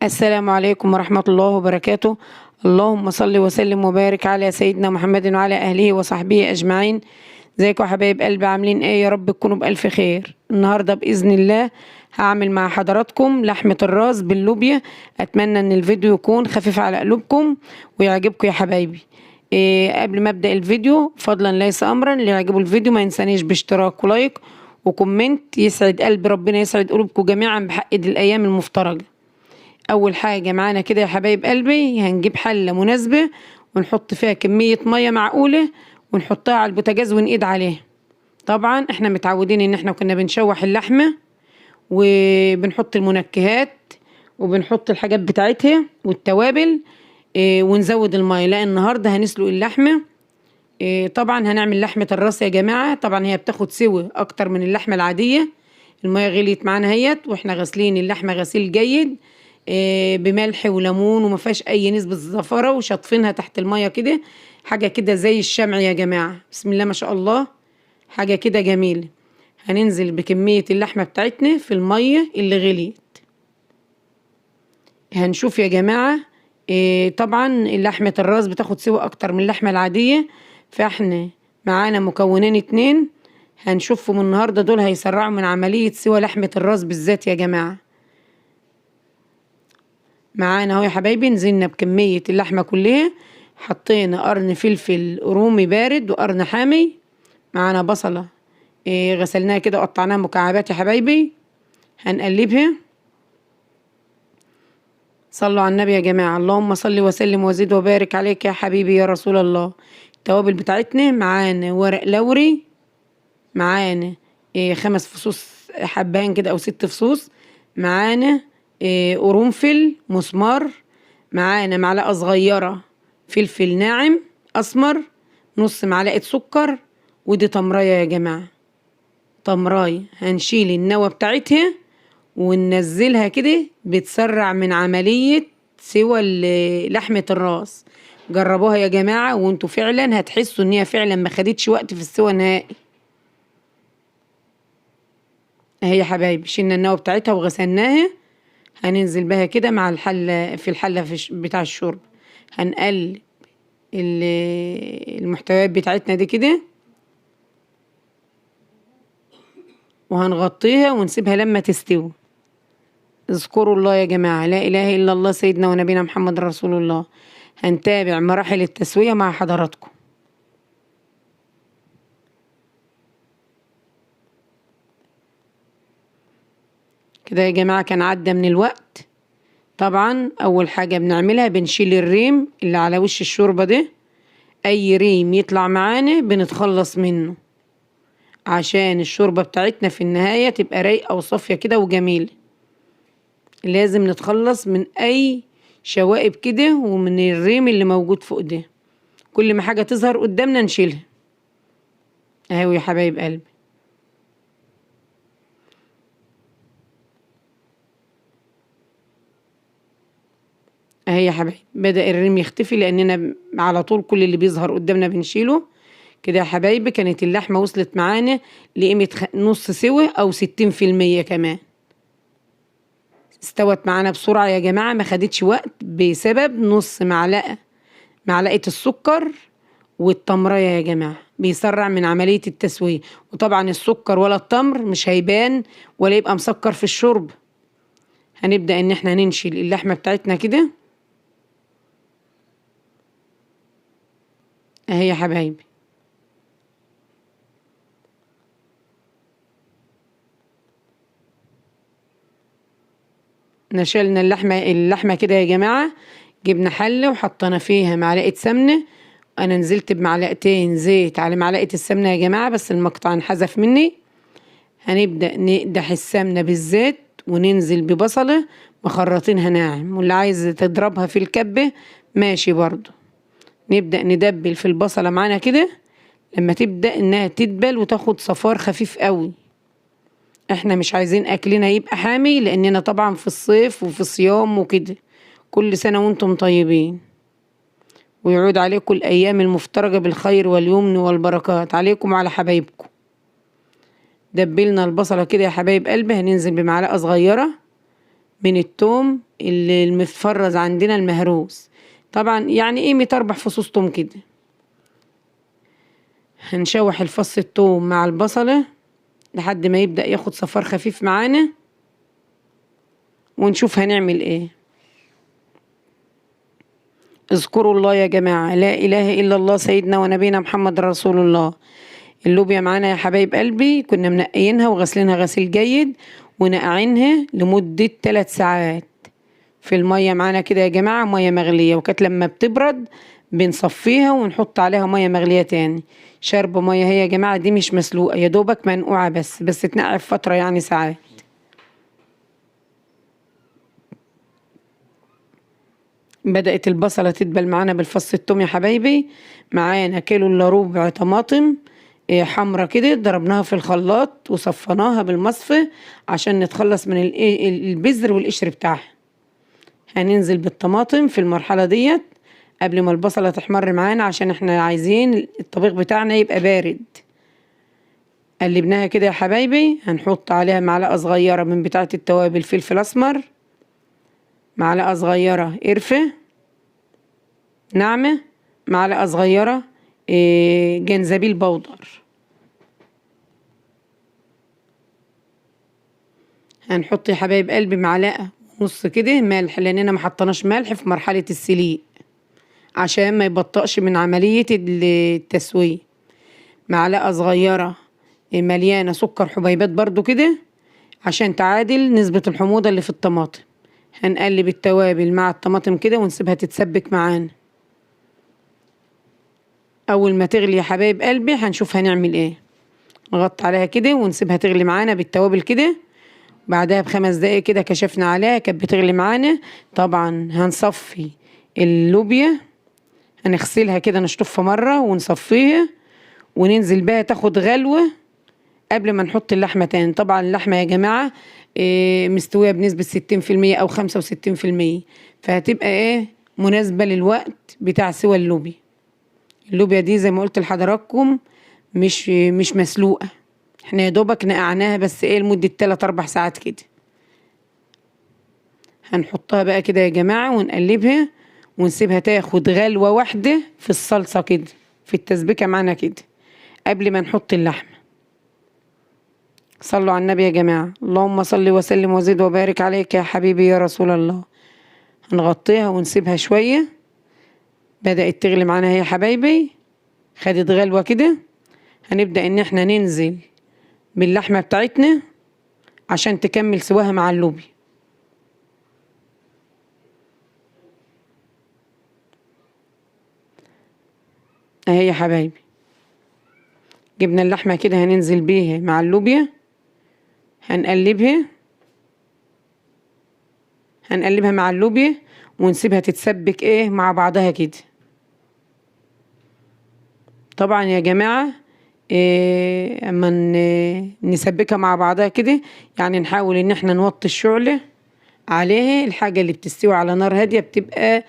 السلام عليكم ورحمة الله وبركاته. اللهم صل وسلم وبارك على سيدنا محمد وعلى أهله وصحبه أجمعين. ازيكم يا حبايب قلبي، عاملين ايه؟ يا رب تكونوا بألف خير. النهاردة بإذن الله هعمل مع حضراتكم لحمة الراس باللوبيا. أتمنى إن الفيديو يكون خفيف على قلوبكم ويعجبكم يا حبايبي. قبل ما أبدأ الفيديو فضلا ليس أمرا، اللي يعجبه الفيديو ما ينسانيش باشتراك ولايك وكومنت. يسعد قلبي، ربنا يسعد قلوبكم جميعا بحق دي الأيام المفترجة. اول حاجه معانا كده يا حبايب قلبي هنجيب حله مناسبه ونحط فيها كميه ميه معقوله ونحطها على البوتاجاز ونقيد عليها. طبعا احنا متعودين ان احنا كنا بنشوح اللحمه وبنحط المنكهات وبنحط الحاجات بتاعتها والتوابل، ونزود الميه. لا النهارده هنسلق اللحمه. طبعا هنعمل لحمه الراس يا جماعه. طبعا هي بتاخد سوى اكتر من اللحمه العاديه. الميه غليت معانا اهيت واحنا غاسلين اللحمه غسيل جيد بملح وليمون وما فيهاش اي نسبه زفره، وشاطفينها تحت الميه كده. حاجه كده زي الشمع يا جماعه، بسم الله ما شاء الله، حاجه كده جميله. هننزل بكميه اللحمه بتاعتنا في الميه اللي غليت. هنشوف يا جماعه طبعا لحمه الراس بتاخد سوى اكتر من اللحمه العاديه، فاحنا معانا مكونين اتنين هنشوفهم النهارده، دول هيسرعوا من عمليه سوى لحمه الراس بالذات يا جماعه. معانا اهو يا حبايبي، نزلنا بكمية اللحمة كلها. حطينا قرن فلفل رومي بارد وقرن حامي. معانا بصلة غسلناها كده وقطعناها مكعبات يا حبايبي. هنقلبها. صلوا على النبي يا جماعة، اللهم صل وسلم وزد وبارك عليك يا حبيبي يا رسول الله. التوابل بتاعتنا معانا ورق لوري، معانا 5 فصوص حبهان كده او 6 فصوص، معانا قرنفل مسمار، معانا معلقة صغيرة فلفل ناعم اسمر، نص معلقة سكر، ودي تمراية يا جماعة. تمراية هنشيل النوى بتاعتها وننزلها كده، بتسرع من عملية سوى لحمة الراس. جربوها يا جماعة وانتوا فعلا هتحسوا ان هي فعلا ما خدتش وقت في السوى نهائي. اهي يا حبايبي شلنا النوى بتاعتها وغسلناها. هننزل بها كده مع الحلة في الحلة بتاع الشرب. هنقلب المحتويات بتاعتنا دي كده وهنغطيها ونسيبها لما تستوي. اذكروا الله يا جماعة، لا إله إلا الله سيدنا ونبينا محمد رسول الله. هنتابع مراحل التسوية مع حضراتكم. كده يا جماعة كان عدى من الوقت. طبعا أول حاجة بنعملها بنشيل الريم اللي على وش الشوربة ده. أي ريم يطلع معانا بنتخلص منه عشان الشوربة بتاعتنا في النهاية تبقى رايقة وصافية كده وجميلة. لازم نتخلص من أي شوائب كده ومن الريم اللي موجود فوق ده. كل ما حاجة تظهر قدامنا نشيلها. اهو يا حبايب قلبي. اهي يا حبايب بدأ الريم يختفي لأننا على طول كل اللي بيظهر قدامنا بنشيله. كده يا حبايبي كانت اللحمة وصلت معانا لقيمة نص سوا أو 60% كمان. استوت معانا بسرعة يا جماعة، ما خدتش وقت بسبب نص معلقة السكر والتمرية يا جماعة، بيسرع من عملية التسوية. وطبعا السكر ولا التمر مش هيبان ولا يبقى مسكر في الشرب. هنبدأ ان احنا ننشل اللحمة بتاعتنا كده. اهي يا حبايبي نشلنا اللحمة كده يا جماعة. جبنا حلة وحطينا فيها معلقة سمنة. انا نزلت بمعلقتين زيت على معلقة السمنة يا جماعة، بس المقطع انحذف مني. هنبدأ نقدح السمنة بالزيت وننزل ببصلة مخرطينها ناعم، واللي عايز تضربها في الكبة ماشي برضو. نبدأ ندبل في البصلة معانا كده لما تبدأ انها تدبل وتاخد صفار خفيف قوي. احنا مش عايزين اكلنا يبقى حامي لاننا طبعا في الصيف وفي صيام وكده. كل سنة وانتم طيبين، ويعود عليكم الايام المفترجة بالخير واليمن والبركات عليكم وعلى حبايبكم. دبلنا البصلة كده يا حبايب قلبي. هننزل بمعلقة صغيرة من التوم اللي المتفرز عندنا المهروس، طبعا يعني قيمة 4 فصوص توم كده. هنشوح الفص التوم مع البصلة لحد ما يبدأ ياخد صفار خفيف معانا، ونشوف هنعمل ايه. اذكروا الله يا جماعة، لا إله إلا الله سيدنا ونبينا محمد رسول الله. اللوبيا معانا يا حبايب قلبي كنا منقيينها وغسلينها غسيل جيد، ونقعينها لمدة 3 ساعات في المية معانا كده يا جماعة، مية مغلية. وكانت لما بتبرد بنصفيها ونحط عليها مية مغلية تاني. شرب مية هي يا جماعة، دي مش مسلوقة، يا دوبك منقوعة بس تنقع في فترة يعني ساعات. بدأت البصلة تدبل معانا بالفص التوم يا حبايبي. معانا كيلو الا ربع طماطم حمرة كده، ضربناها في الخلاط وصفناها بالمصفى عشان نتخلص من البذر والقشر بتاعها. هننزل بالطماطم في المرحلة ديت قبل ما البصلة تحمر معانا، عشان احنا عايزين الطبيخ بتاعنا يبقى بارد. قلبناها كده يا حبايبي. هنحط عليها معلقة صغيرة من بتاعة التوابل فلفل اسمر، معلقة صغيرة قرفة ناعمة، معلقة صغيرة جنزبيل بودر. هنحط يا حبايب قلبي معلقة ونص كده ملح، لاننا ما حطناش ملح في مرحلة السليق عشان ما يبطئش من عملية التسوية. معلقة صغيرة مليانة سكر حبيبات برضو كده عشان تعادل نسبة الحموضة اللي في الطماطم. هنقلب التوابل مع الطماطم كده ونسيبها تتسبك معانا. اول ما تغلي يا حبايب قلبي هنشوف هنعمل ايه. نغطي عليها كده ونسيبها تغلي معانا بالتوابل كده. بعدها ب5 دقايق كده كشفنا عليها كانت بتغلي معانا. طبعا هنصفي اللوبيا، هنغسلها كده نشطفها مرة ونصفيها وننزل بها تاخد غلوة قبل ما نحط اللحمة تاني. طبعا اللحمة يا جماعة مستوية بنسبة 60% أو 65%، فهتبقى مناسبة للوقت بتاع سوى اللوبيا. اللوبيا دي زي ما قلت لحضراتكم مش مسلوقة، احنا يا دوبك نقعناها بس لمدة 3-4 ساعات كده. هنحطها بقى كده يا جماعة ونقلبها ونسيبها تاخد غلوة واحدة في الصلصة كده، في التسبيكة معانا كده قبل ما نحط اللحمة. صلوا على النبي يا جماعة. اللهم صل وسلم وزد وبارك عليك يا حبيبي يا رسول الله. هنغطيها ونسيبها شوية. بدأت تغلي معانا هي حبايبي، خدت غلوة كده. هنبدأ ان احنا ننزل باللحمة بتاعتنا عشان تكمل سواها مع اللوبي. اهي يا حبايبي جبنا اللحمة كده، هننزل بيها مع اللوبيا. هنقلبها مع اللوبيا ونسيبها تتسبك مع بعضها كده. طبعا يا جماعة اما نسبكها مع بعضها كده يعني نحاول ان احنا نوطي الشعلة عليها. الحاجة اللي بتستوي على نار هادية بتبقى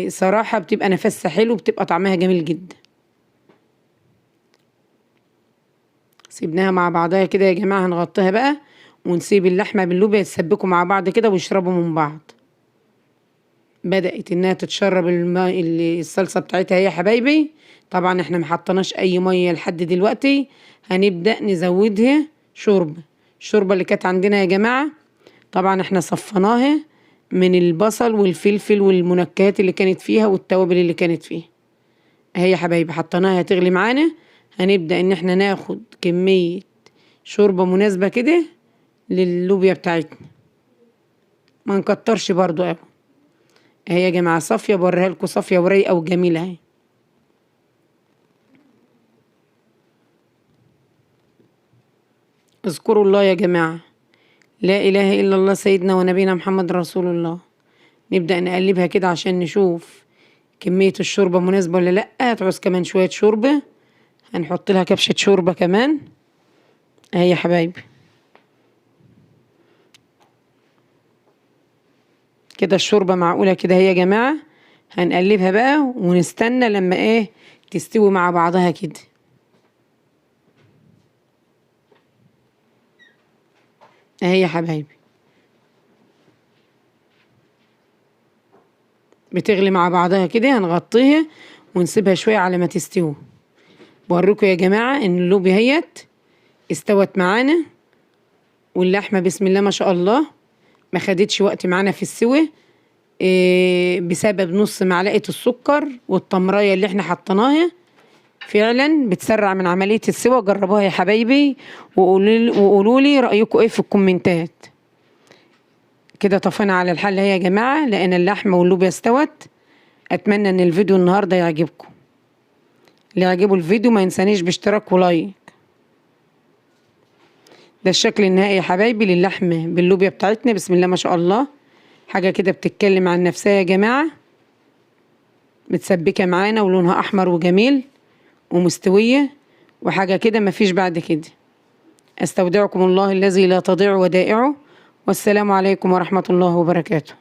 صراحة بتبقى نفسها حلو، بتبقى طعمها جميل جدا. سيبناها مع بعضها كده يا جماعة. هنغطيها بقى ونسيب اللحمة باللوبيا يتسبكوا مع بعض كده ويشربوا من بعض. بدأت انها تتشرب الصلصة بتاعتها يا حبايبي. طبعا احنا محطناش اي مية لحد دلوقتي. هنبدأ نزودها الشوربة اللي كانت عندنا يا جماعة. طبعا احنا صفناها من البصل والفلفل والمنكهات اللي كانت فيها والتوابل اللي كانت فيها. اهي يا حبايبي حطيناها تغلي معانا. هنبدأ ان احنا ناخد كمية شوربة مناسبة كده لللوبيا بتاعتنا، ما نكترش برضو اهي يا جماعة صافية، بوريها لكم صافية ورايقة وجميلة اهي. اذكروا الله يا جماعة، لا إله إلا الله سيدنا ونبينا محمد رسول الله. نبدأ نقلبها كده عشان نشوف كمية الشوربة مناسبة ولا لأ. هتعوز كمان شوية شوربة، هنحط لها كبشة شوربة كمان اهي يا حبايبي. كده الشوربة معقولة كده هي يا جماعة. هنقلبها بقى ونستنى لما تستوي مع بعضها كده. اهي يا حبايبي بتغلي مع بعضها كده، هنغطيها ونسيبها شوية على ما تستوي. بوريكم يا جماعة ان اللوبيا هيت استوت معانا، واللحمة بسم الله ما شاء الله ما خدتش وقت معانا في السوى، بسبب نص معلقة السكر والتمرية اللي احنا حطيناها. فعلا بتسرع من عملية السوى. جربوها يا حبايبي وقولوا لي رأيكم ايه في الكومنتات. كده طفينا على الحلة يا جماعة، لأن اللحمة واللوبيا استوت. أتمنى إن الفيديو النهاردة يعجبكم. اللي يعجبه الفيديو ما ينسانيش باشتراك ولايك. ده الشكل النهائي يا حبايبي للحمة باللوبيا بتاعتنا، بسم الله ما شاء الله. حاجة كده بتتكلم عن نفسها يا جماعة، متسبكة معانا ولونها أحمر وجميل ومستوية، وحاجة كده مفيش بعد كده. أستودعكم الله الذي لا تضيع ودائعه، والسلام عليكم ورحمة الله وبركاته.